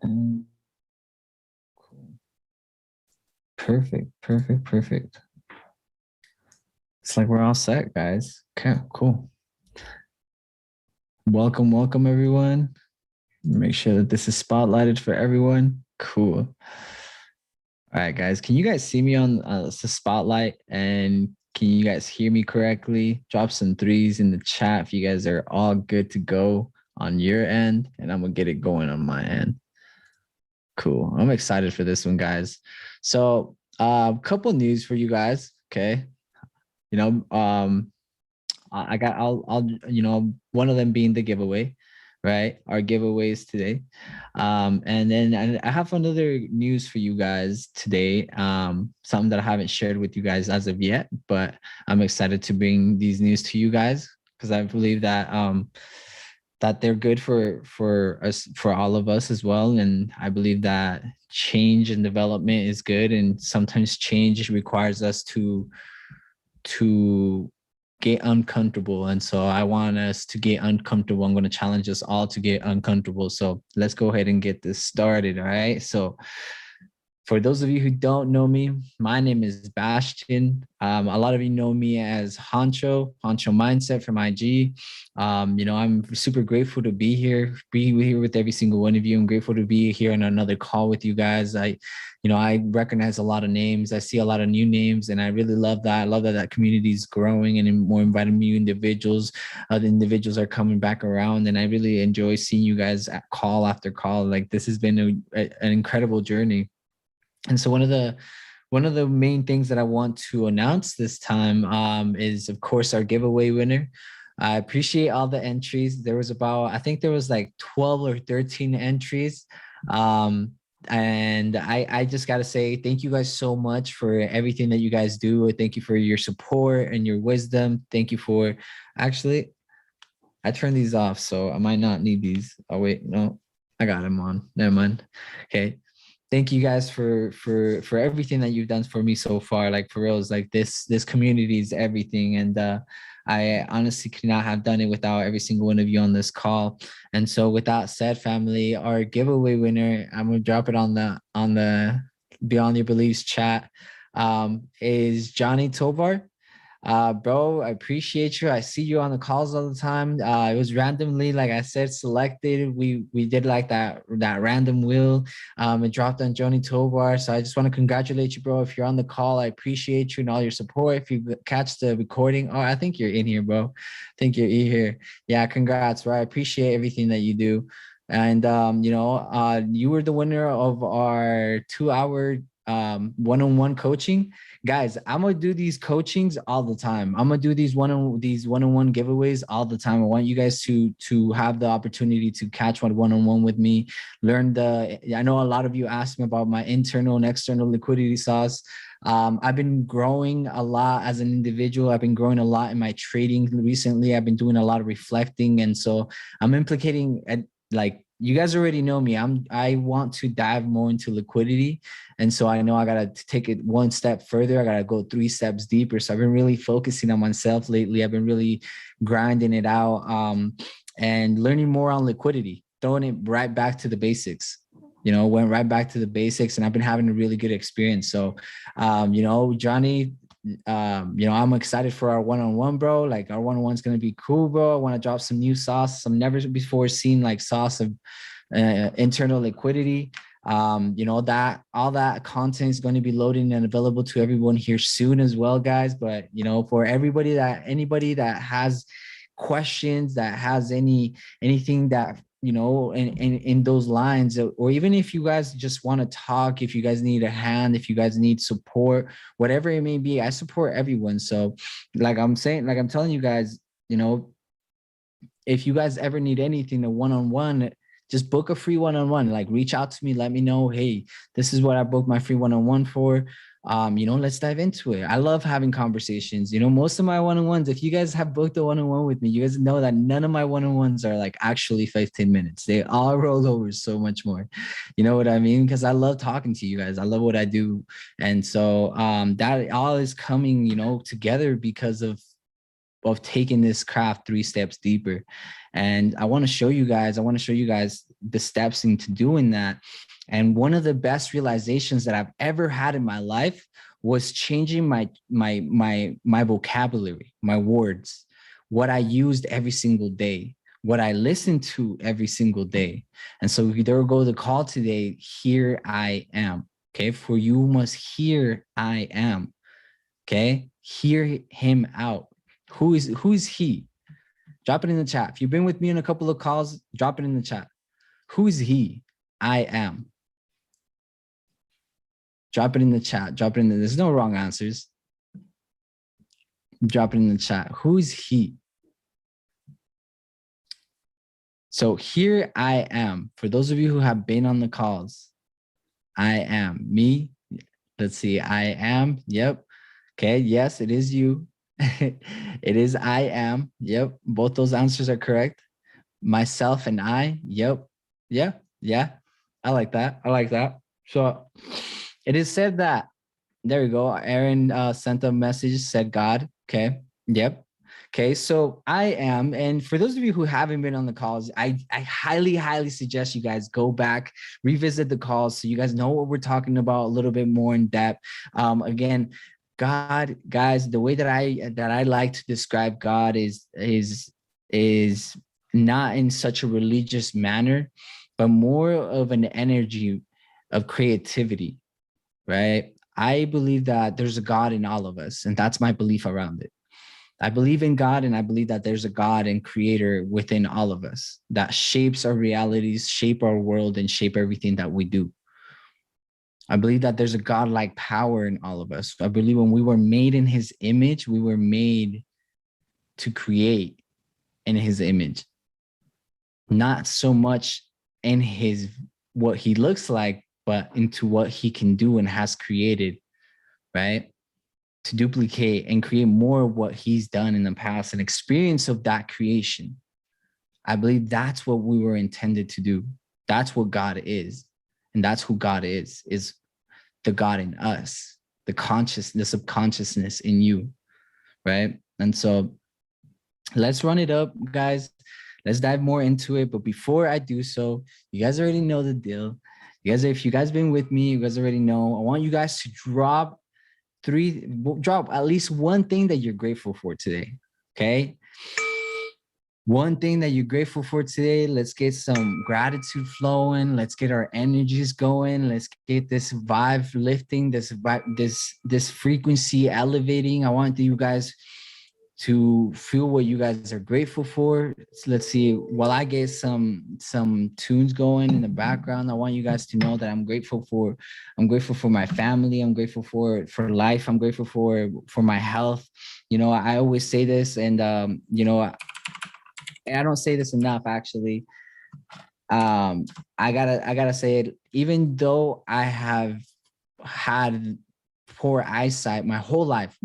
And cool. Perfect. It's like we're all set, guys. Okay, cool. Welcome, everyone. Make sure that this is spotlighted for everyone. Cool. All right, guys. Can you guys see me on the spotlight? And can you guys hear me correctly? Drop some threes in the chat if you guys are all good to go on your end, and I'm gonna get it going on my end. Cool. I'm excited for this one, guys. So, a couple news for you guys. Okay. You know, I'll, one of them being the giveaway, right? Our giveaways today. And then I have another news for you guys today. Something that I haven't shared with you guys as of yet, but I'm excited to bring these news to you guys because I believe that they're good for us, for all of us as well. And I believe that change and development is good, and sometimes change requires us to get uncomfortable. And so I want us to get uncomfortable. I'm going to challenge us all to get uncomfortable. So let's go ahead and get this started. All right. So for those of you who don't know me, my name is Bastian. A lot of you know me as Honcho Mindset from IG. I'm super grateful to be here with every single one of you. I'm grateful to be here on another call with you guys. I recognize a lot of names. I see a lot of new names, and I really love that. I love that community is growing and more inviting new individuals. The individuals are coming back around, and I really enjoy seeing you guys at call after call. Like, this has been an incredible journey. And so one of the main things that I want to announce this time is, of course, our giveaway winner. I appreciate all the entries. I think there was like 12 or 13 entries. And I just got to say, thank you guys so much for everything that you guys do. Thank you for your support and your wisdom. Thank you for, actually, I turned these off, so I might not need these. Oh, wait, no, I got them on. Never mind. Okay. Thank you guys for everything that you've done for me so far. Like, for real, it's like this community is everything. And I honestly could not have done it without every single one of you on this call. And so with that said, family, our giveaway winner, I'm gonna drop it on the Beyond Your Beliefs chat, is Johnny Tovar. Bro, I appreciate you. I see you on the calls all the time. It was randomly, like I said, selected. We did like that random wheel. It dropped on Johnny Tovar. So I just want to congratulate you, bro. If you're on the call, I appreciate you and all your support. If you catch the recording, oh, I think you're in here, bro. I think you're in here. Yeah, congrats, bro. I appreciate everything that you do. And you were the winner of our 2-hour one-on-one coaching. Guys, I'm gonna do these coachings all the time. I'm gonna do these one-on-one giveaways all the time. I want you guys to have the opportunity to catch one-on-one with me. I know a lot of you asked me about my internal and external liquidity sauce. I've been growing a lot as an individual. I've been growing a lot in my trading recently. I've been doing a lot of reflecting, and so I'm implicating like, you guys already know me. I want to dive more into liquidity. And so I know I got to take it one step further. I got to go 3 steps deeper. So I've been really focusing on myself lately. I've been really grinding it out, and learning more on liquidity, throwing it right back to the basics. Went right back to the basics, and I've been having a really good experience. So, Johnny, I'm excited for our one-on-one, bro. Like, our one-on-one is going to be cool, bro. I want to drop some new sauce, some never before seen like sauce of internal liquidity. That all that content is going to be loading and available to everyone here soon as well, guys. But for anybody that has questions, that has anything that in those lines, or even if you guys just want to talk, if you guys need a hand, if you guys need support, whatever it may be, I support everyone. So like I'm telling you guys, if you guys ever need anything, a one-on-one, just book a free one-on-one. Like, reach out to me, let me know, hey, this is what I booked my free one-on-one for. Let's dive into it. I love having conversations. Most of my one-on-ones, if you guys have booked a one-on-one with me, you guys know that none of my one-on-ones are like actually 15 minutes. They all roll over so much more. You know what I mean? Because I love talking to you guys. I love what I do. And so that all is coming, together because of taking this craft 3 steps deeper. And I want to show you guys the steps into doing that. And one of the best realizations that I've ever had in my life was changing my vocabulary, my words, what I used every single day, what I listened to every single day. And so there go the call today, here I am. Okay, for you must hear I am. Okay, hear him out. Who is he? Drop it in the chat. If you've been with me in a couple of calls, drop it in the chat. Who is he? I am. Drop it in the chat. Drop it in the, there's no wrong answers. Drop it in the chat. Who is he? So here I am. For those of you who have been on the calls, I am me. Let's see. I am. Yep. Okay. Yes, it is you. It is I am. Yep. Both those answers are correct. Myself and I. Yep. Yeah. Yeah. I like that. I like that. So it is said that, there we go. Aaron sent a message, said God. Okay. Yep. Okay. So I am. And for those of you who haven't been on the calls, I highly, highly suggest you guys go back, revisit the calls so you guys know what we're talking about a little bit more in depth. Again, God, guys, the way that I like to describe God is not in such a religious manner, but more of an energy of creativity, right? I believe that there's a God in all of us, and that's my belief around it. I believe in God, and I believe that there's a God and creator within all of us that shapes our realities, shape our world, and shape everything that we do. I believe that there's a God-like power in all of us. I believe when we were made in his image, we were made to create in his image, not so much in his what he looks like, but into what he can do and has created, right? To duplicate and create more of what he's done in the past, an experience of that creation. I believe that's what we were intended to do. That's what God is. And that's who God is the God in us, the consciousness, the subconsciousness in you, right? And so let's run it up, guys. Let's dive more into it. But before I do so, you guys already know the deal. If you guys been with me, you guys already know. I want you guys to drop at least one thing that you're grateful for today. Okay. One thing that you're grateful for today. Let's get some gratitude flowing. Let's get our energies going. Let's get this vibe lifting, this frequency elevating. I want you guys to feel what you guys are grateful for. So let's see. While I get some tunes going in the background, I want you guys to know that I'm grateful for my family. I'm grateful for life. I'm grateful for my health. You know, I always say this, and you know, I don't say this enough, actually. I gotta say it. Even though I have had poor eyesight my whole life,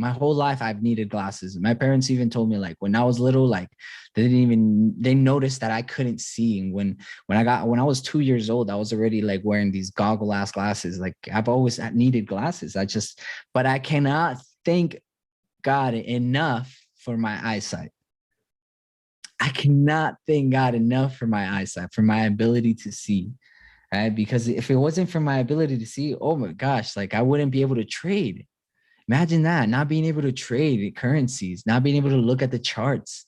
I've needed glasses. My parents even told me, like, when I was little, like they noticed that I couldn't see. And when I was 2 years old, I was already like wearing these goggle ass glasses. Like, I've always needed glasses. But I cannot thank God enough for my eyesight. I cannot thank God enough for my eyesight, for my ability to see, right? Because if it wasn't for my ability to see, oh my gosh, like I wouldn't be able to trade. Imagine that, not being able to trade currencies, not being able to look at the charts.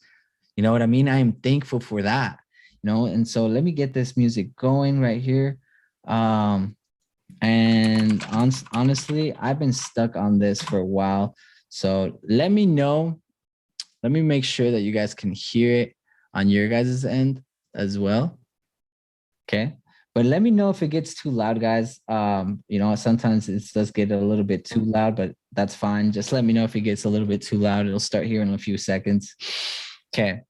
You know what I mean? I am thankful for that, you know? And so let me get this music going right here. And honestly, I've been stuck on this for a while. So let me know. Let me make sure that you guys can hear it on your guys' end as well. Okay. But let me know if it gets too loud, guys. You know, sometimes it does get a little bit too loud, but that's fine. Just let me know if it gets a little bit too loud. It'll start here in a few seconds. Okay.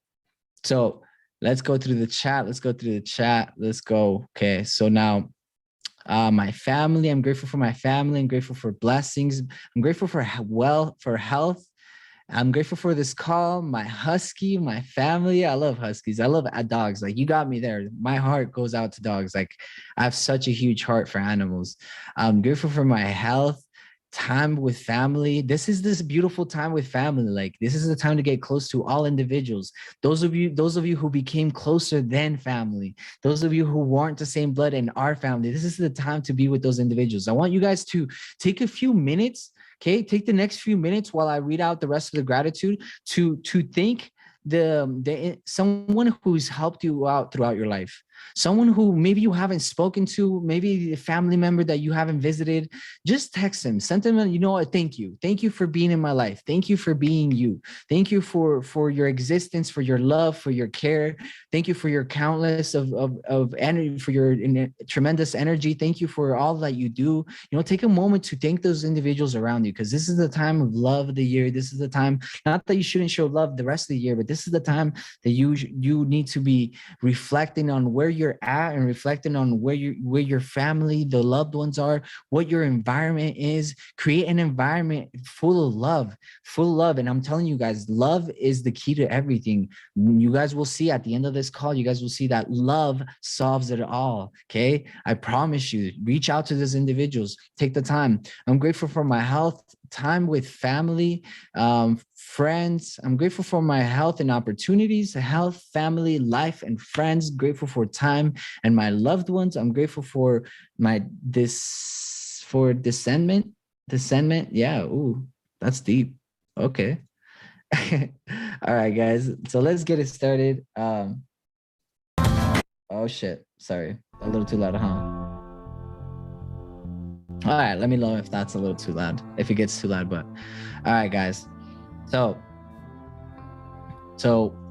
So let's go through the chat. Let's go. Okay. So now, my family, I'm grateful for my family. I'm grateful for blessings. I'm grateful for health. I'm grateful for this call, my husky, my family. I love huskies. I love dogs. Like, you got me there. My heart goes out to dogs. Like, I have such a huge heart for animals. I'm grateful for my health. time with family. This is this beautiful time with family. Like, this is the time to get close to all individuals. Those of you who became closer than family, those of you who weren't the same blood in our family, this is the time to be with those individuals. I want you guys to take a few minutes. Okay, take the next few minutes while I read out the rest of the gratitude to thank the someone who's helped you out throughout your life, someone who maybe you haven't spoken to, maybe a family member that you haven't visited. Just text him, send him you know what, thank you for being in my life, thank you for being you, thank you for your existence, for your love, for your care, thank you for your countless of energy, for your tremendous energy, thank you for all that you do. Take a moment to thank those individuals around you, because this is the time of love of the year. This is the time, not that you shouldn't show love the rest of the year, but this is the time that you need to be reflecting on where you're at and reflecting on where your family, the loved ones are, what your environment is. Create an environment full of love. And I'm telling you guys, love is the key to everything. You guys will see at the end of this call, you guys will see that love solves it all. Okay, I promise you. Reach out to those individuals, take the time. I'm grateful for my health, time with family, friends. I'm grateful for my health and opportunities, health, family, life, and friends. Grateful for time and my loved ones. I'm grateful for my discernment. Yeah. Ooh, that's deep. Okay. All right, guys. So let's get it started. Oh shit. Sorry. A little too loud, huh? All right, let me know if that's a little too loud, if it gets too loud, but all right, guys. So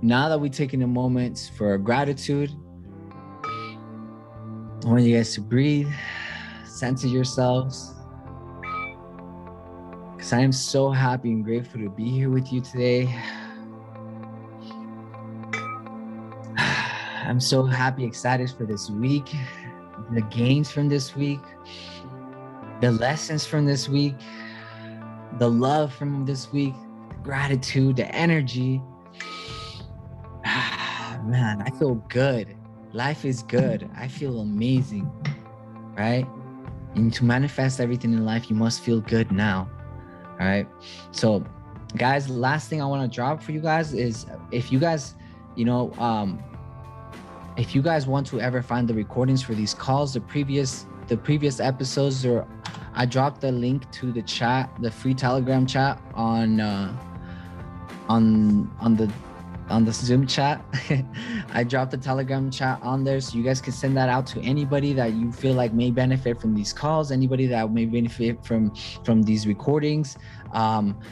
now that we've taken a moment for gratitude, I want you guys to breathe, center yourselves, because I am so happy and grateful to be here with you today. I'm so happy, excited for this week, the gains from this week, the lessons from this week, the love from this week, the gratitude, the energy. Man, I feel good. Life is good. I feel amazing, right? And to manifest everything in life, you must feel good now, all right? So, guys, the last thing I want to drop for you guys is, if you guys, if you guys want to ever find the recordings for these calls, the previous episodes, or I dropped the link to the chat, the free Telegram chat on the Zoom chat. I dropped the Telegram chat on there, so you guys can send that out to anybody that you feel like may benefit from these calls, anybody that may benefit from these recordings.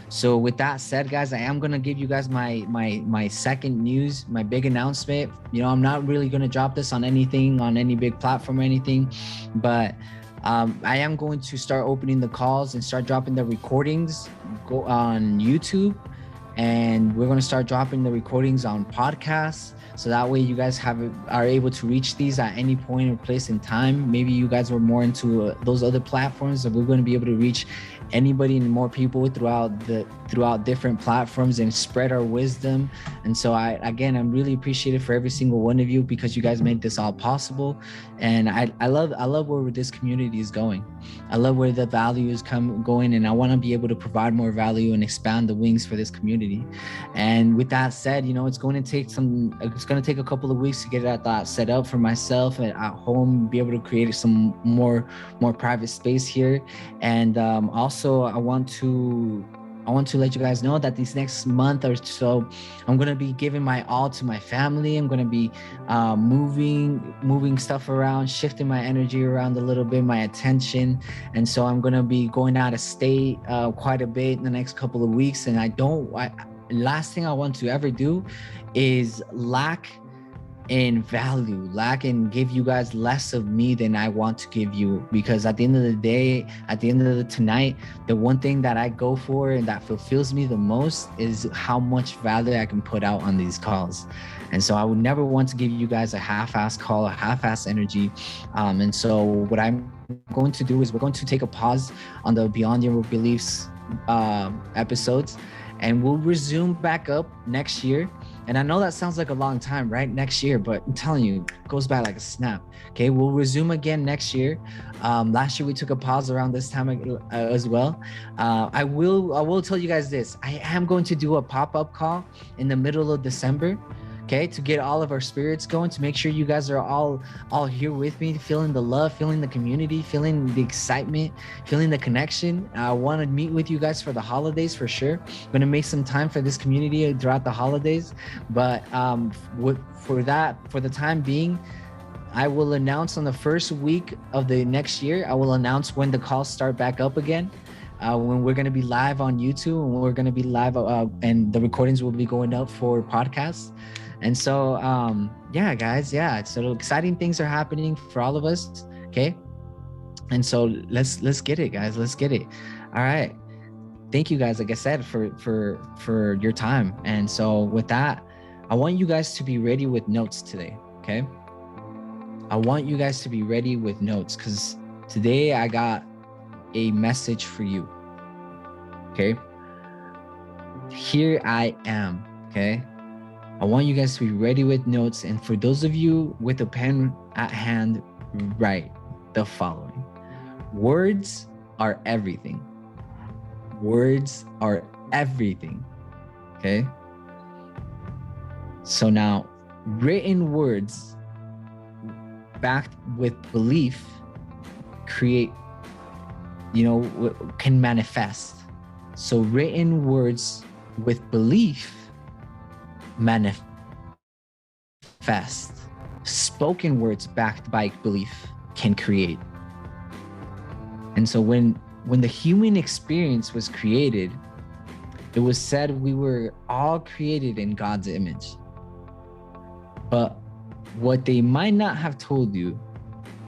So with that said, guys, I am gonna give you guys my second news, my big announcement. I'm not really gonna drop this on anything, on any big platform or anything, but I am going to start opening the calls and start dropping the recordings on YouTube, and we're going to start dropping the recordings on podcasts, so that way you guys are able to reach these at any point or place in time. Maybe you guys were more into those other platforms, and we're going to be able to reach anybody and more people throughout different platforms and spread our wisdom. And so I'm really appreciative for every single one of you, because you guys make this all possible. And I love where this community is going. I love where the value is going, and I want to be able to provide more value and expand the wings for this community. And with that said, it's going to take a couple of weeks to get that set up for myself at home, be able to create some more private space here. And also I want to let you guys know that this next month or so, I'm going to be giving my all to my family. I'm going to be moving stuff around, shifting my energy around a little bit, my attention. And so I'm going to be going out of state quite a bit in the next couple of weeks. And last thing I want to ever do is lack in value, give you guys less of me than I want to give you. Because at the end of the day, at the end of tonight, the one thing that I go for and that fulfills me the most is how much value I can put out on these calls. And so I would never want to give you guys a half-ass call, a half-ass energy. And so what I'm going to do is we're going to take a pause on the Beyond Your Beliefs episodes, and we'll resume back up next year. And I know that sounds like a long time, right? Next year, but I'm telling you, it goes by like a snap. Okay, we'll resume again next year. Last year we took a pause around this time as well. I will tell you guys this. I am going to do a pop-up call in the middle of December. Okay, to get all of our spirits going, to make sure you guys are all here with me, feeling the love, feeling the community, feeling the excitement, feeling the connection. I want to meet with you guys for the holidays for sure. I'm gonna make some time for this community throughout the holidays, but for the time being, I will announce on the first week of the next year. I will announce when the calls start back up again. When we're going to be live on YouTube, and we're going to be live, and the recordings will be going up for podcasts. And so, yeah, guys, yeah. So exciting things are happening for all of us. Okay. And so let's get it, guys. Let's get it. All right. Thank you guys, like I said, for your time. And so with that, I want you guys to be ready with notes today. Okay. I want you guys to be ready with notes, because today I got a message for you. Okay. Here I am. Okay. I want you guys to be ready with notes. And for those of you with a pen at hand, write the following. Words are everything. Words are everything. Okay. So now, written words backed with belief create, can manifest. So written words with belief manifest. Spoken words backed by belief can create. And so when the human experience was created, it was said we were all created in God's image. But what they might not have told you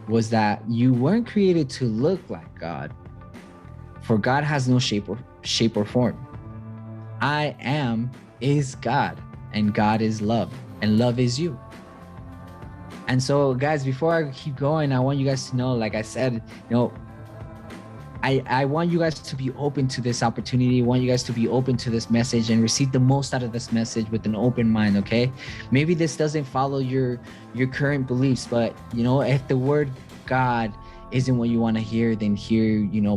was that you weren't created to look like God, for God has no shape or form. I am is God, and God is love, and love is you. And so, guys, before I keep going, I want you guys to know, like I said, I want you guys to be open to this opportunity. I want you guys to be open to this message and receive the most out of this message with an open mind, okay? Maybe this doesn't follow your current beliefs, but, if the word God isn't what you want to hear, then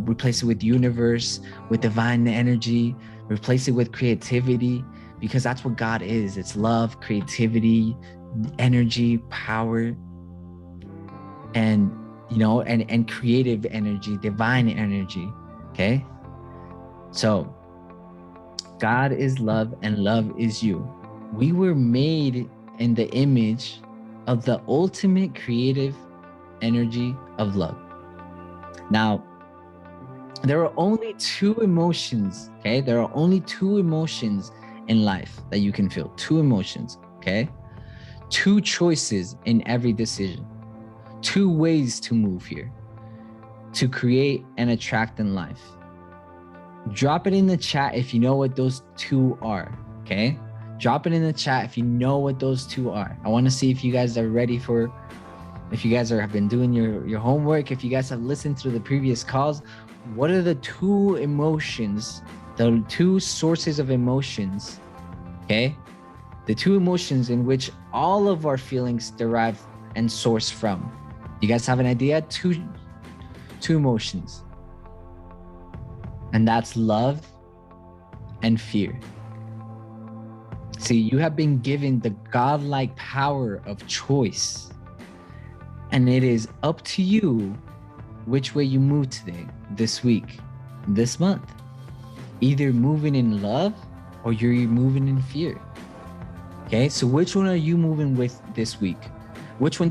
replace it with universe, with divine energy, replace it with creativity, because that's what God is. It's love, creativity, energy, power, and and creative energy, divine energy. Okay. So God is love, and love is you. We were made in the image of the ultimate creative energy of love. Now, there are only two emotions. Okay. There are only two emotions in life that you can feel. Two emotions. Okay. Two choices in every decision. Two ways to move here, to create and attract in life. Drop it in the chat if you know what those two are, okay? Drop it in the chat if you know what those two are. I want to see if you guys are ready if you guys have been doing your homework, if you guys have listened to the previous calls. What are the two emotions, the two sources of emotions, okay? The two emotions in which all of our feelings derive and source from. You guys have an idea? Two emotions. And that's love and fear. See, you have been given the godlike power of choice. And it is up to you which way you move today, this week, this month. Either moving in love or you're moving in fear. Okay, so which one are you moving with this week? Which one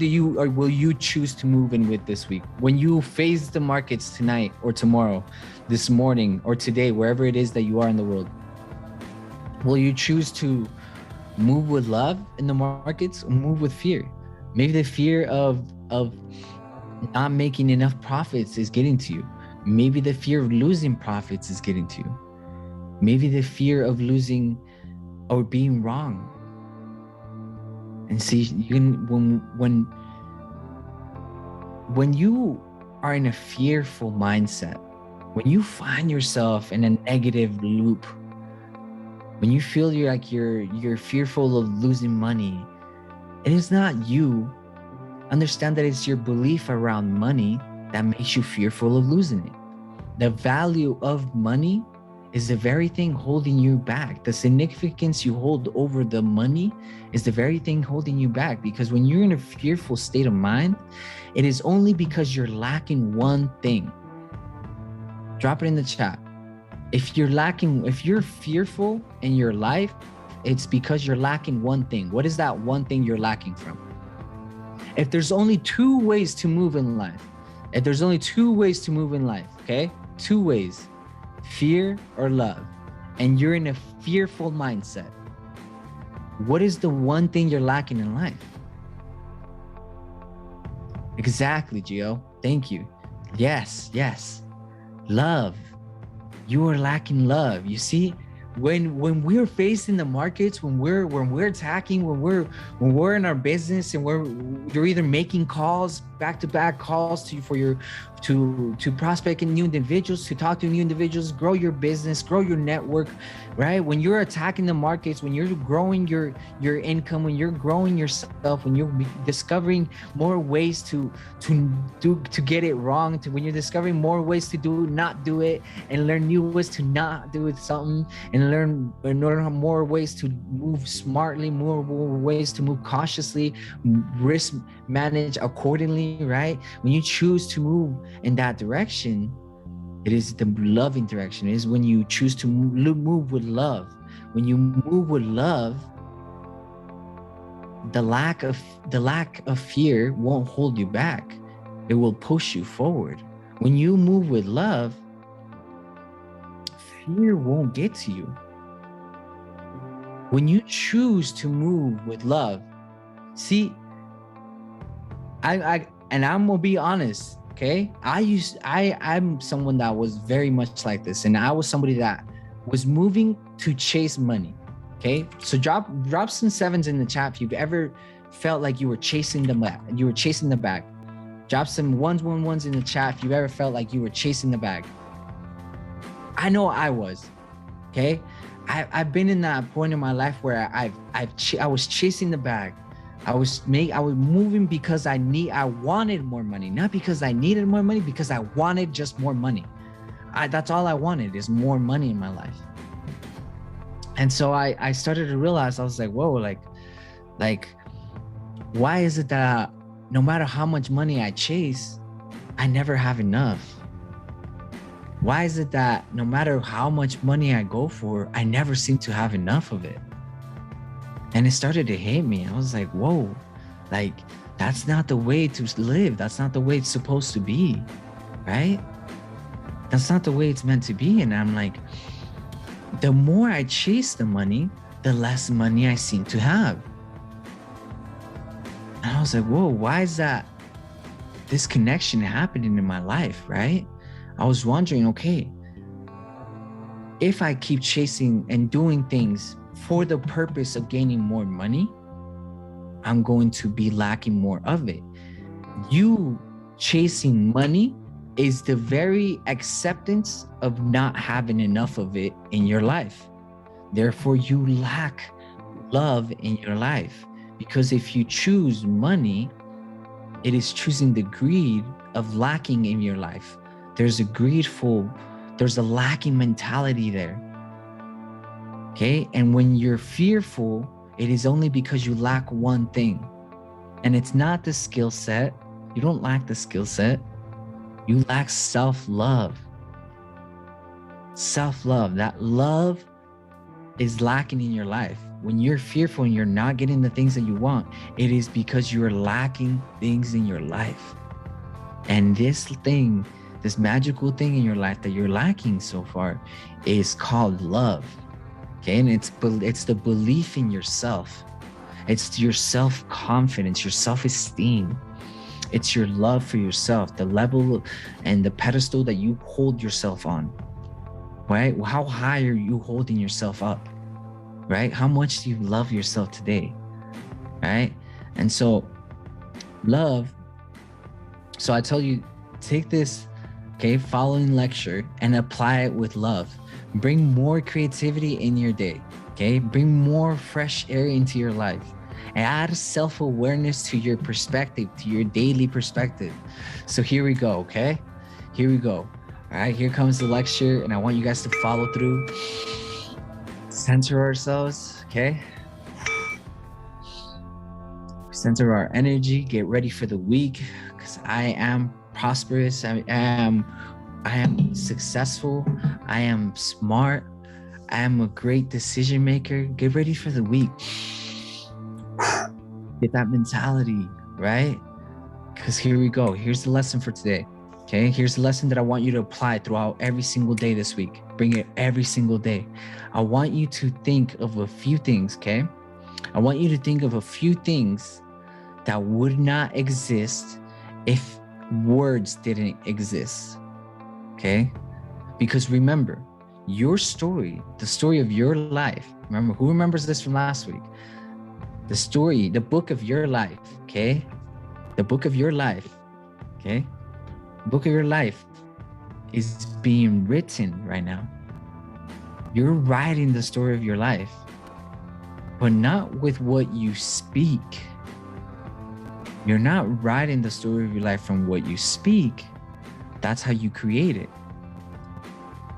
will you choose to move in with this week? When you face the markets tonight or tomorrow, this morning or today, wherever it is that you are in the world, will you choose to move with love in the markets or move with fear? Maybe the fear of not making enough profits is getting to you. Maybe the fear of losing profits is getting to you. Maybe the fear of losing or being wrong. And see, you can, when you are in a fearful mindset, when you find yourself in a negative loop, When you feel you're fearful of losing money, it is not you. Understand that it's your belief around money that makes you fearful of losing it. The value of money is the very thing holding you back. The significance you hold over the money is the very thing holding you back. Because when you're in a fearful state of mind, it is only because you're lacking one thing. Drop it in the chat. If you're fearful in your life, it's because you're lacking one thing. What is that one thing you're lacking from? If there's only two ways to move in life, okay? 2 ways, fear or love, and you're in a fearful mindset, what is the one thing you're lacking in life? Exactly, Gio. Thank you. Yes. Love. You are lacking love. You see, when we're facing the markets, when we're attacking, when we're in our business, and you're either making calls, back-to-back calls to prospect new individuals, to talk to new individuals, grow your business, grow your network, right? When you're attacking the markets, when you're growing your income, when you're growing yourself, when you're discovering more ways to get it wrong, when you're discovering more ways to not do it, and learn new ways to not do it something, and learn more ways to move smartly, more ways to move cautiously, risk manage accordingly, right? When you choose to move in that direction, it is the loving direction. It is when you choose to move with love. When you move with love, the lack of fear won't hold you back. It will push you forward. When you move with love, fear won't get to you. When you choose to move with love, see, I'm gonna be honest, okay? I'm someone that was very much like this, and I was somebody that was moving to chase money. Okay, so drop some 7s in the chat if you've ever felt like you were chasing the bag. Drop some ones in the chat if you've ever felt like you were chasing the bag. I know I was. Okay, I've been in that point in my life where I was chasing the bag. I was moving because I wanted more money, not because I needed more money, because I wanted just more money. That's all I wanted, is more money in my life. And so I started to realize, I was like, whoa, like, why is it that no matter how much money I chase, I never have enough? Why is it that no matter how much money I go for, I never seem to have enough of it? And it started to hit me. I was like, whoa, like, that's not the way to live. That's not the way it's supposed to be, right? That's not the way it's meant to be. And I'm like, the more I chase the money, the less money I seem to have. And I was like, whoa, why is that disconnection happening in my life, right? I was wondering, okay, if I keep chasing and doing things for the purpose of gaining more money, I'm going to be lacking more of it. You chasing money is the very acceptance of not having enough of it in your life. Therefore, you lack love in your life. Because if you choose money, it is choosing the greed of lacking in your life. There's a lacking mentality there. Okay? And when you're fearful, it is only because you lack one thing. And it's not the skill set. You don't lack the skill set. You lack self-love. Self-love. That love is lacking in your life. When you're fearful and you're not getting the things that you want, it is because you're lacking things in your life. And this magical thing in your life that you're lacking so far is called love. Okay, and it's the belief in yourself. It's your self-confidence, your self-esteem. It's your love for yourself, the level and the pedestal that you hold yourself on, right? How high are you holding yourself up, right? How much do you love yourself today, right? And so love, so I tell you, take this, okay, following lecture and apply it with love. Bring more creativity in your day, Okay, bring more fresh air into your life. Add self-awareness to your perspective, to your daily perspective. So here we go, okay? Here we go. All right, here comes the lecture, and I want you guys to follow through. Center ourselves, okay? Center our energy, get ready for the week, because I am prosperous, I am successful, I am smart, I am a great decision maker. Get ready for the week. Get that mentality, right? Because here we go. Here's the lesson for today. Okay, here's the lesson that I want you to apply throughout every single day this week. Bring it every single day. I want you to think of a few things, okay? I want you to think of a few things that would not exist if words didn't exist, okay? Because remember, your story, the story of your life, remember, who remembers this from last week? The story, the book of your life, okay? The book of your life, okay? The book of your life is being written right now. You're writing the story of your life, but not with what you speak. You're not writing the story of your life from what you speak. That's how you create it.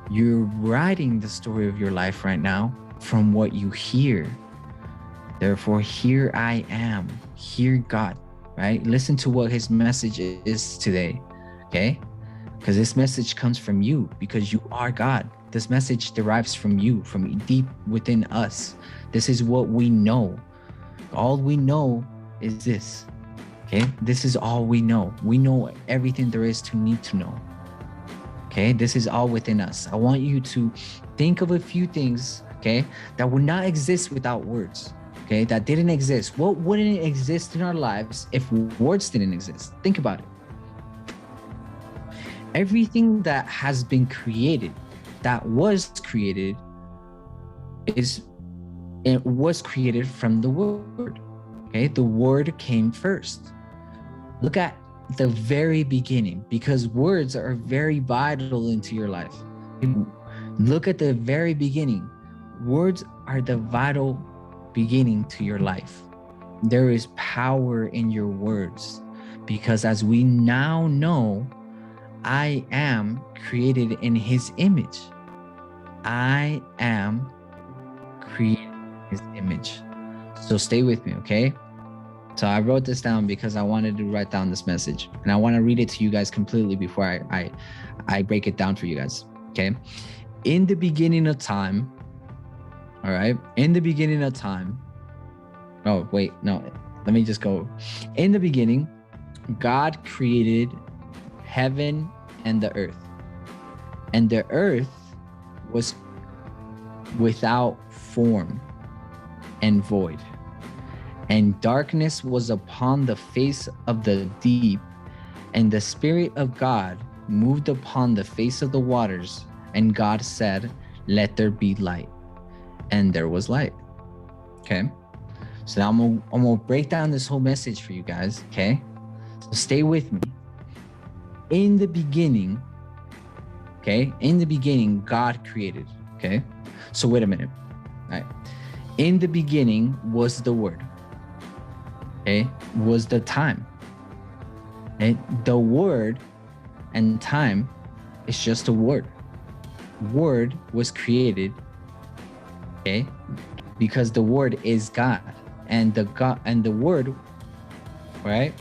You're writing the story of your life right now from what you hear. Therefore, here I am, hear God, right? Listen to what his message is today, okay? Because this message comes from you, because you are God. This message derives from you, from deep within us. This is what we know. All we know is this, okay? This is all we know. We know everything there is to need to know. Okay, this is all within us. I want you to think of a few things, okay, that would not exist without words, okay, that didn't exist. What wouldn't exist in our lives if words didn't exist? Think about it. Everything that has been created, that was created, it was created from the word, okay? The word came first. Look at the very beginning, because words are very vital into your life. Look at the very beginning. Words are the vital beginning to your life. There is power in your words, because as we now know, I am created in his image. I am created in his image. So stay with me, okay? So I wrote this down because I wanted to write down this message, and I want to read it to you guys completely before I break it down for you guys, okay? In the beginning of time, all right? In the beginning of time, oh, wait, no, let me just go. In the beginning, God created heaven and the earth. And the earth was without form and void. And darkness was upon the face of the deep, and the Spirit of God moved upon the face of the waters. And God said, let there be light. And there was light. Okay? So now I'm gonna break down this whole message for you guys, okay? So stay with me. In the beginning, okay? In the beginning, God created, okay? So wait a minute, all right? In the beginning was the Word. Okay, was the time. Okay? The word and time is just a word. Word was created, okay, because the word is God, and the word, right?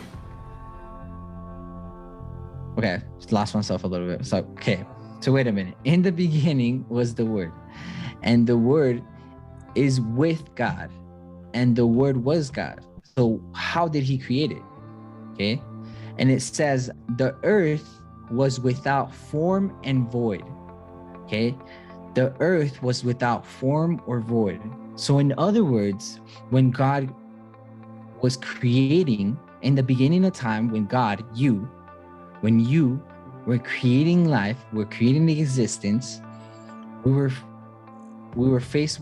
Okay, just lost myself a little bit. So okay, so wait a minute. In the beginning was the word, and the word is with God, and the word was God. So how did he create it? Okay. And it says the earth was without form and void. Okay. The earth was without form or void. So in other words, when God was creating in the beginning of time, when God, when you were creating life, were creating the existence, we were faced,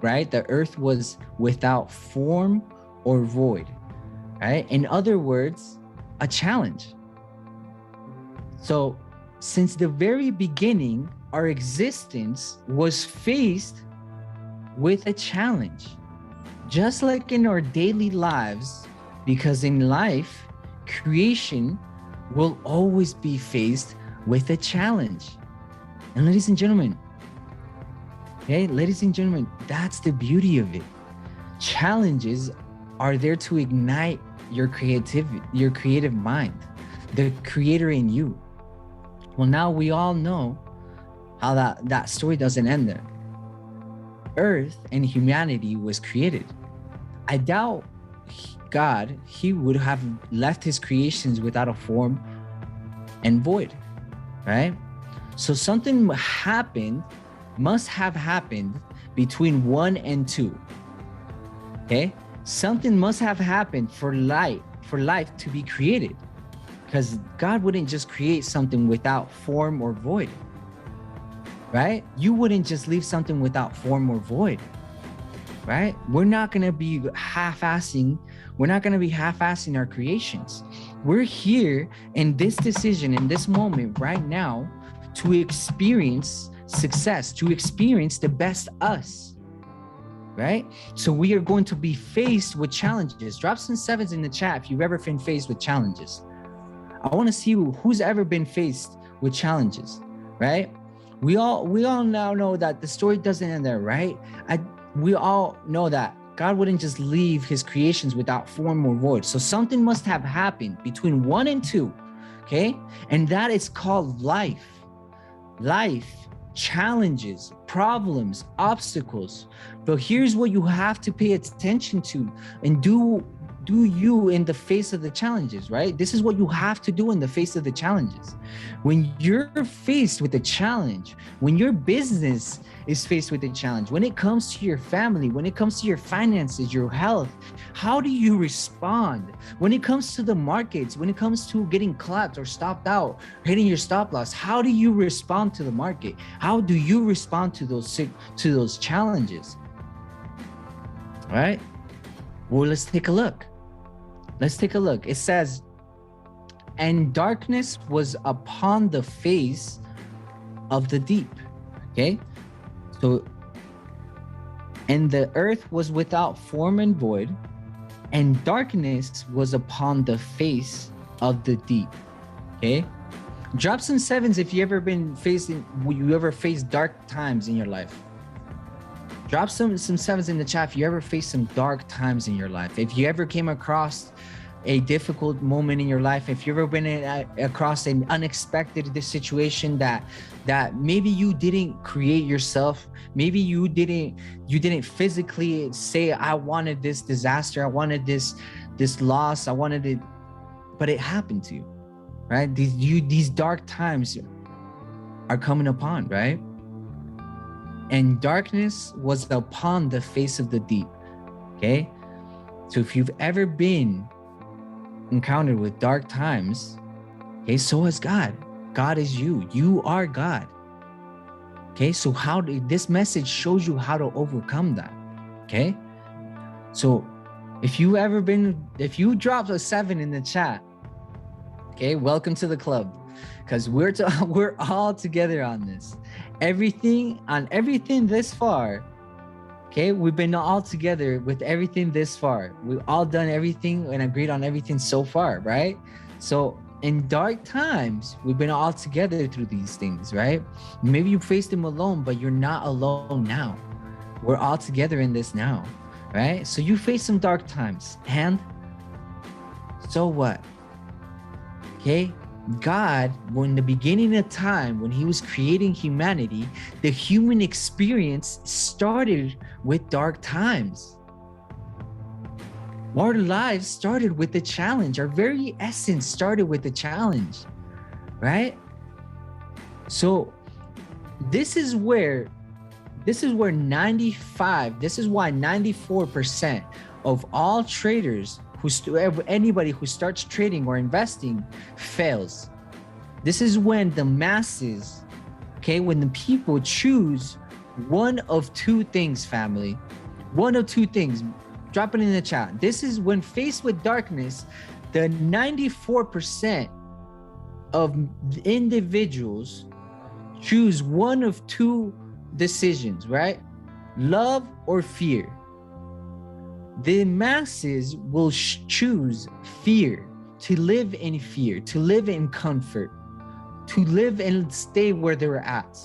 right? The earth was without form or void, right? In other words, a challenge. So since the very beginning, our existence was faced with a challenge, just like in our daily lives, because in life, creation will always be faced with a challenge. And ladies and gentlemen, that's the beauty of it. Challenges are there to ignite your creativity, your creative mind, the creator in you. Well, now we all know how that story doesn't end there. Earth and humanity was created. I doubt God, he would have left his creations without a form and void, right? So something must have happened between 1 and 2. Okay? Something must have happened for life to be created, because God wouldn't just create something without form or void, right? You wouldn't just leave something without form or void, right? We're not going to be half-assing our creations. We're here in this decision, in this moment right now, to experience success, to experience the best us, right? So we are going to be faced with challenges. Drop some 7s in the chat if you've ever been faced with challenges. I want to see who's ever been faced with challenges, right? We all now know that the story doesn't end there, right? We all know that God wouldn't just leave his creations without form or void. So something must have happened between 1 and 2, okay? And that is called life. Life, challenges, problems, obstacles. But here's what you have to pay attention to and do you in the face of the challenges, right? This is what you have to do in the face of the challenges. When you're faced with a challenge, when your business is faced with a challenge, when it comes to your family, when it comes to your finances, your health, how do you respond? When it comes to the markets, when it comes to getting clapped or stopped out, hitting your stop loss, how do you respond to the market? How do you respond to those challenges? All right? Well, let's take a look. It says, and darkness was upon the face of the deep. Okay? So, and the earth was without form and void, and darkness was upon the face of the deep. Okay? Drop some 7s if you ever faced dark times in your life. Drop some 7s in the chat if you ever faced some dark times in your life. If you ever came across a difficult moment in your life, if you've ever been across an unexpected situation that maybe you didn't create yourself, maybe you didn't physically say, I wanted this disaster, I wanted this loss, I wanted it, but it happened to you, right? These dark times are coming upon, right? And darkness was upon the face of the deep. Okay? So if you've ever been encountered with dark times, okay, so is God. God is you. You are God. Okay, so this message shows you how to overcome that. Okay? So if you dropped a 7 in the chat, okay, welcome to the club. Because we're all together on this. Everything this far. Okay, we've been all together with everything this far. We've all done everything and agreed on everything so far, right? So in dark times, we've been all together through these things, right? Maybe you faced them alone, but you're not alone now. We're all together in this now, right? So you face some dark times, and so what? Okay, God, when the beginning of time, when he was creating humanity, the human experience started with dark times. Our lives started with a challenge. Our very essence started with a challenge, right? So this is why 94% of all traders anybody who starts trading or investing fails. This is when the masses, okay, when the people choose one of 2 things, family. One of 2 things. Drop it in the chat. This is when faced with darkness, the 94% of individuals choose one of 2 decisions, right? love or fear. The masses will choose fear, to live in fear, to live in comfort, to live and stay where they're at.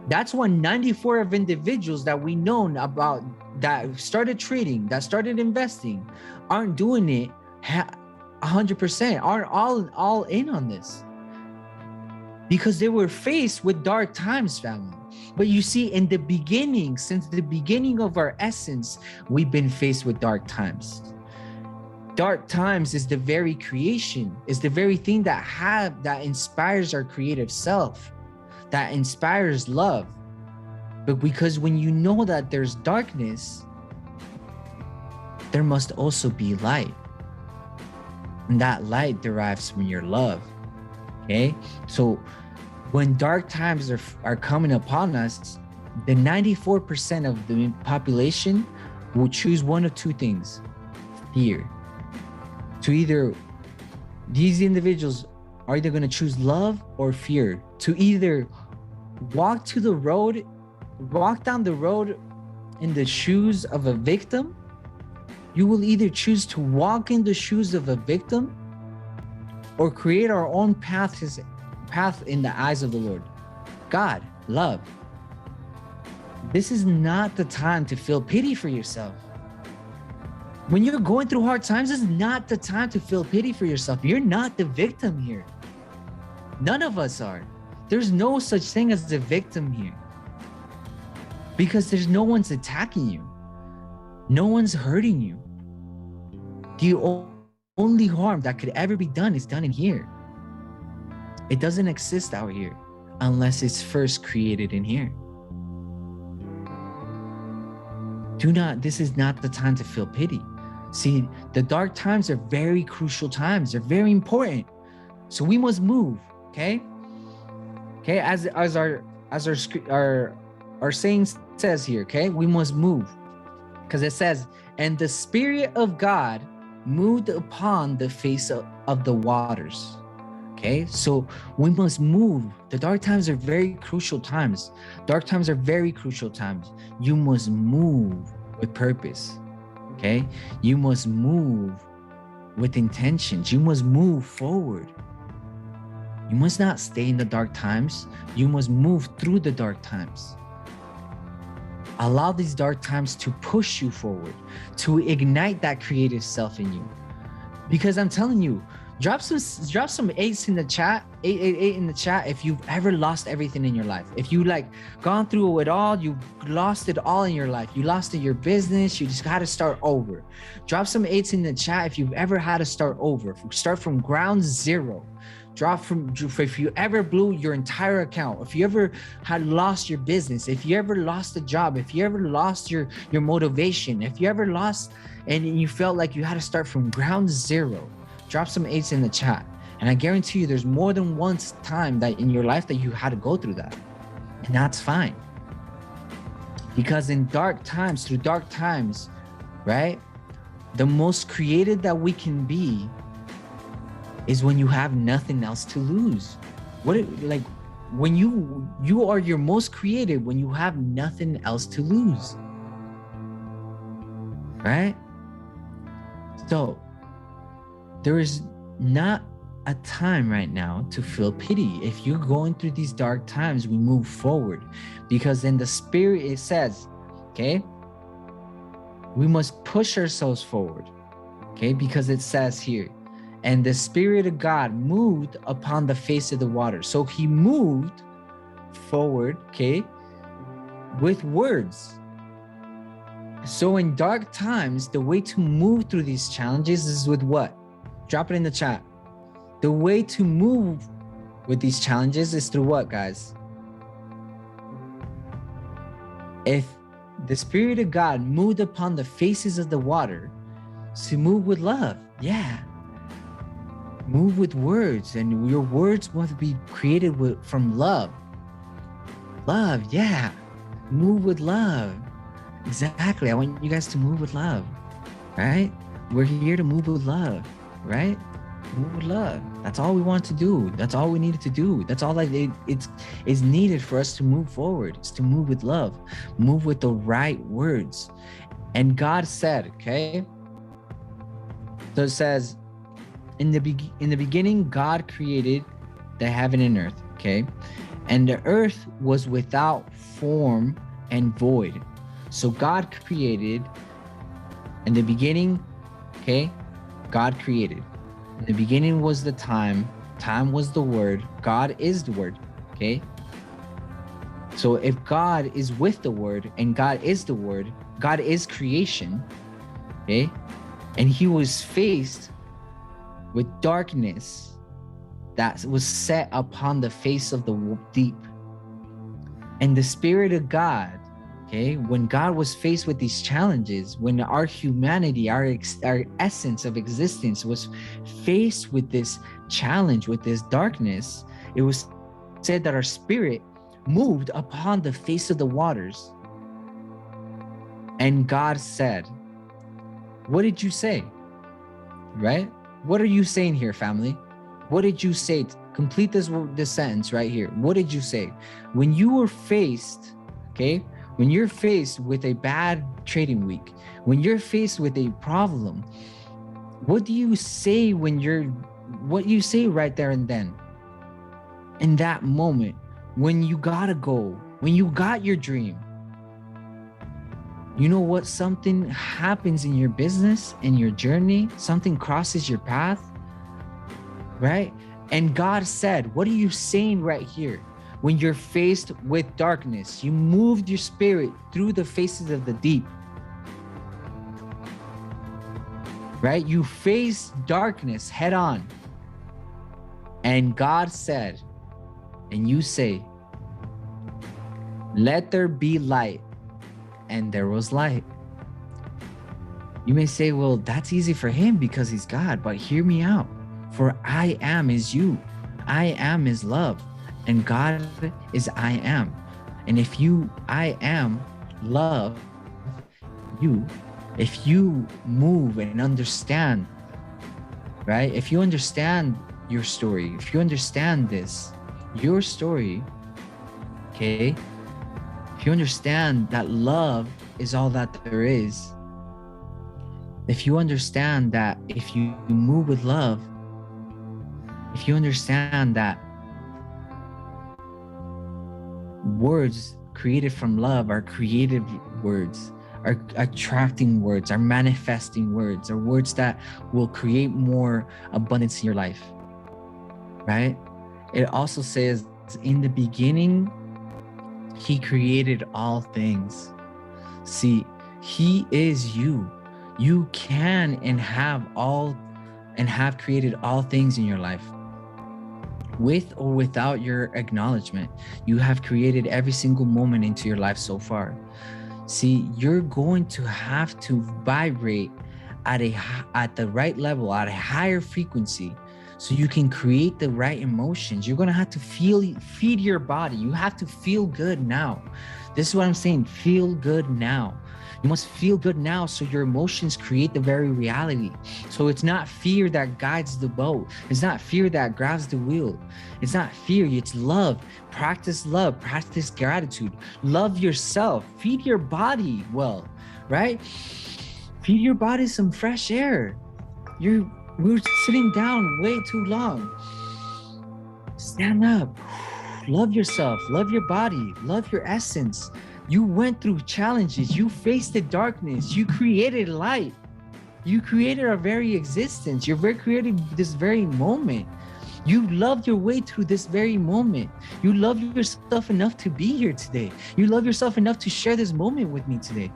That's why 94 of individuals that we know about that started trading, that started investing, aren't doing it 100%, aren't all in on this. Because they were faced with dark times, family. But you see, in the beginning, since the beginning of our essence, we've been faced with dark times. Dark times is the very creation, is the very thing that inspires our creative self, that inspires love. But because when you know that there's darkness, there must also be light. And that light derives from your love. Okay? So when dark times are coming upon us, the 94% of the population will choose one of two things: fear. To either, these individuals are either going to choose love or fear. To either walk down the road in the shoes of a victim. You will either choose to walk in the shoes of a victim or create our own path in the eyes of the Lord. God, love. This is not the time to feel pity for yourself. When you're going through hard times, this is not the time to feel pity for yourself. You're not the victim here. None of us are. There's no such thing as a victim here. Because there's no one's attacking you. No one's hurting you. The only harm that could ever be done is done in here. It doesn't exist out here unless it's first created in here. This is not the time to feel pity. See, the dark times are very crucial times. They're very important. So we must move, okay? Okay, as our saying says here, okay? We must move. Because it says, and the Spirit of God moved upon the face of the waters. Okay, so we must move. The dark times are very crucial times. Dark times are very crucial times. You must move with purpose. Okay, you must move with intentions. You must move forward. You must not stay in the dark times. You must move through the dark times. Allow these dark times to push you forward, to ignite that creative self in you. Because I'm telling you, drop some eights in the chat, 888 in the chat if you've ever lost everything in your life. If you gone through it all, you lost it all in your life. You lost it, your business, you just had to start over. Drop some eights in the chat if you've ever had to start over. Start from ground zero. If you ever blew your entire account, if you ever had lost your business, if you ever lost a job, if you ever lost your motivation, if you ever lost and you felt like you had to start from ground zero, drop some eights in the chat. And I guarantee you there's more than one time that in your life that you had to go through that. And that's fine. Because in dark times, through dark times, right? The most creative that we can be is when you have nothing else to lose. When you are your most creative when you have nothing else to lose. Right? So there is not a time right now to feel pity. If you're going through these dark times, we move forward. Because in the Spirit it says, okay, we must push ourselves forward. Okay, because it says here, and the Spirit of God moved upon the face of the water. So he moved forward, okay, with words. So in dark times, the way to move through these challenges is with what? Drop it in the chat. The way to move with these challenges is through what, guys? If the Spirit of God moved upon the faces of the water, to move with love, yeah. Move with words, and your words must be created from love. Love, yeah. Move with love. Exactly. I want you guys to move with love, right? We're here to move with love, right? Move with love. That's all we want to do. That's all we needed to do. That's all that it's needed for us to move forward. It's to move with love, move with the right words. And God said, okay. So it says, in the beginning, God created the heaven and earth. Okay, and the earth was without form and void. So God created in the beginning. Okay, God created. In the beginning was the time was the word, God is the word, okay? So if God is with the word and God is the word, God is creation, okay? And he was faced with darkness that was set upon the face of the deep. And the Spirit of God, okay, when God was faced with these challenges, when our humanity, our essence of existence was faced with this challenge, with this darkness, it was said that our spirit moved upon the face of the waters. And God said, what did you say? Right? What are you saying here, family? What did you say? Complete this sentence right here. What did you say? When you were faced, okay, when you're faced with a bad trading week, when you're faced with a problem, what do you say what you say right there and then? In that moment, when you got a goal, when you got your dream, you know what? Something happens in your business, in your journey, something crosses your path, right? And God said, what are you saying right here? When you're faced with darkness, you moved your spirit through the faces of the deep, right? You face darkness head on. And God said, and you say, let there be light. And there was light. You may say, well, that's easy for him because he's God, but hear me out. For I am is you. I am is love. And God is I am. And if I am love, if you move and understand, right? If you understand your story, if you understand your story, okay? If you understand that love is all that there is, if you understand that if you move with love, if you understand that words created from love are creative words, are attracting words, are manifesting words, are words that will create more abundance in your life, right? It also says, in the beginning, he created all things. See, he is you. You can and have created all things in your life. With or without your acknowledgement, you have created every single moment into your life so far. See, you're going to have to vibrate at the right level, at a higher frequency, so you can create the right emotions. You're going to have to feed your body. You have to feel good now. This is what I'm saying. Feel good now. You must feel good now so your emotions create the very reality. So it's not fear that guides the boat. It's not fear that grabs the wheel. It's not fear, it's love. Practice love, practice gratitude. Love yourself, feed your body well, right? Feed your body some fresh air. We're sitting down way too long. Stand up, love yourself, love your body, love your essence. You went through challenges. You faced the darkness. You created light. You created our very existence. You created this very moment. You loved your way through this very moment. You love yourself enough to be here today. You love yourself enough to share this moment with me today.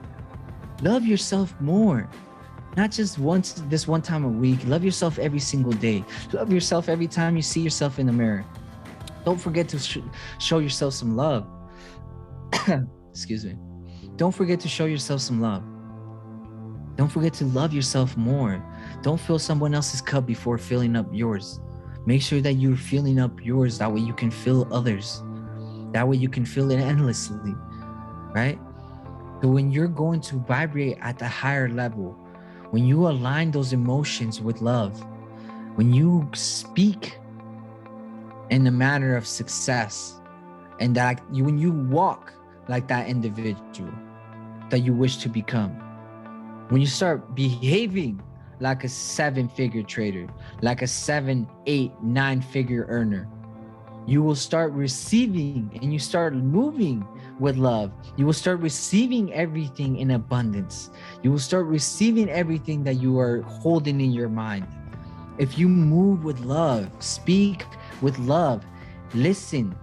Love yourself more. Not just this one time a week. Love yourself every single day. Love yourself every time you see yourself in the mirror. Don't forget to show yourself some love. Excuse me. Don't forget to show yourself some love. Don't forget to love yourself more. Don't fill someone else's cup before filling up yours. Make sure that you're filling up yours. That way you can fill others. That way you can fill it endlessly, right? So when you're going to vibrate at the higher level, when you align those emotions with love, When you speak in the manner of success, and that when you walk like that individual that you wish to become, when you start behaving like a 7-figure trader, like a 7, 8, 9-figure earner, you will start receiving and you start moving with love. You will start receiving everything in abundance. You will start receiving everything that you are holding in your mind. If you move with love, speak with love, listen,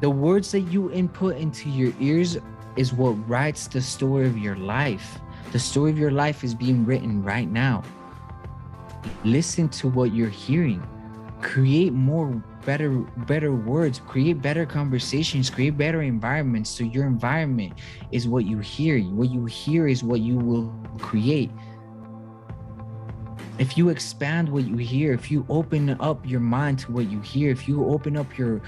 the words that you input into your ears is what writes the story of your life. The story of your life is being written right now. Listen to what you're hearing. Create better words, create better conversations, create better environments. So your environment is what you hear. What you hear is what you will create. If you expand what you hear, if you open up your mind to what you hear, if you open up your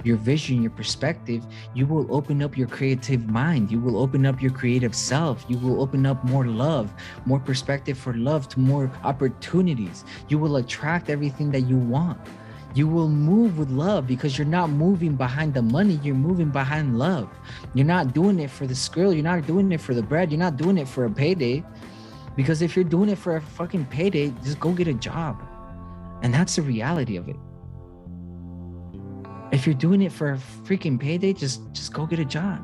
vision, your perspective, you will open up your creative mind. You will open up your creative self. You will open up more love, more perspective for love, to more opportunities. You will attract everything that you want. You will move with love because you're not moving behind the money. You're moving behind love. You're not doing it for the skrill. You're not doing it for the bread. You're not doing it for a payday. Because if you're doing it for a fucking payday, just go get a job. And that's the reality of it. If you're doing it for a freaking payday, just go get a job.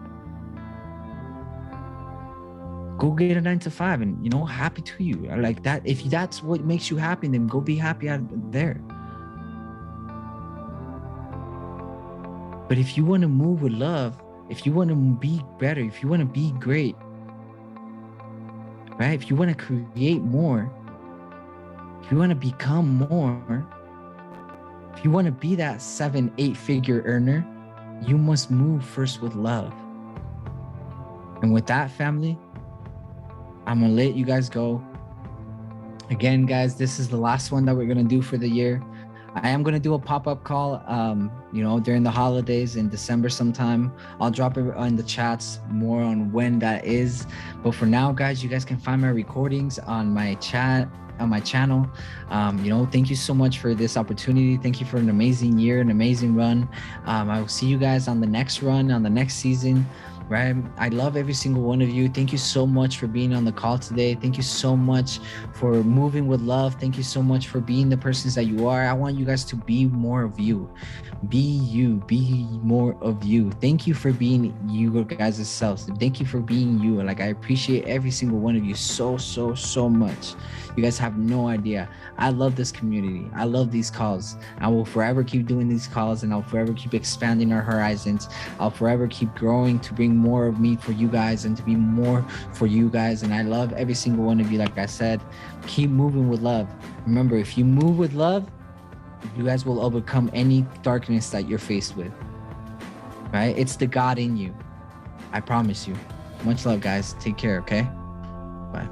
Go get a 9-to-5 and, you know, happy to you. Like that. If that's what makes you happy, then go be happy out there. But if you want to move with love, if you want to be better, if you want to be great, right? If you want to create more, if you want to become more, if you want to be that 7, 8-figure earner, you must move first with love. And with that, family, I'm going to let you guys go. Again, guys, this is the last one that we're going to do for the year. I am going to do a pop-up call, you know, during the holidays in December sometime. I'll drop it in the chats more on when that is. But for now, guys, you guys can find my recordings on my chat, on my channel. You know, thank you so much for this opportunity. Thank you for an amazing year, an amazing run. I will see you guys on the next run, on the next season. Right? I love every single one of you. Thank you so much for being on the call today. Thank you so much for moving with love. Thank you so much for being the persons that you are. I want you guys to be more of you. Be you. Be more of you. Thank you for being you guys' selves. Thank you for being you. Like, I appreciate every single one of you so much. You guys have no idea. I love this community. I love these calls. I will forever keep doing these calls, and I'll forever keep expanding our horizons. I'll forever keep growing to bring more of me for you guys and to be more for you guys. And I love every single one of you. Like I said, keep moving with love. Remember, if you move with love, you guys will overcome any darkness that you're faced with. Right? It's the God in you. I promise you. Much love, guys. Take care, okay? Bye.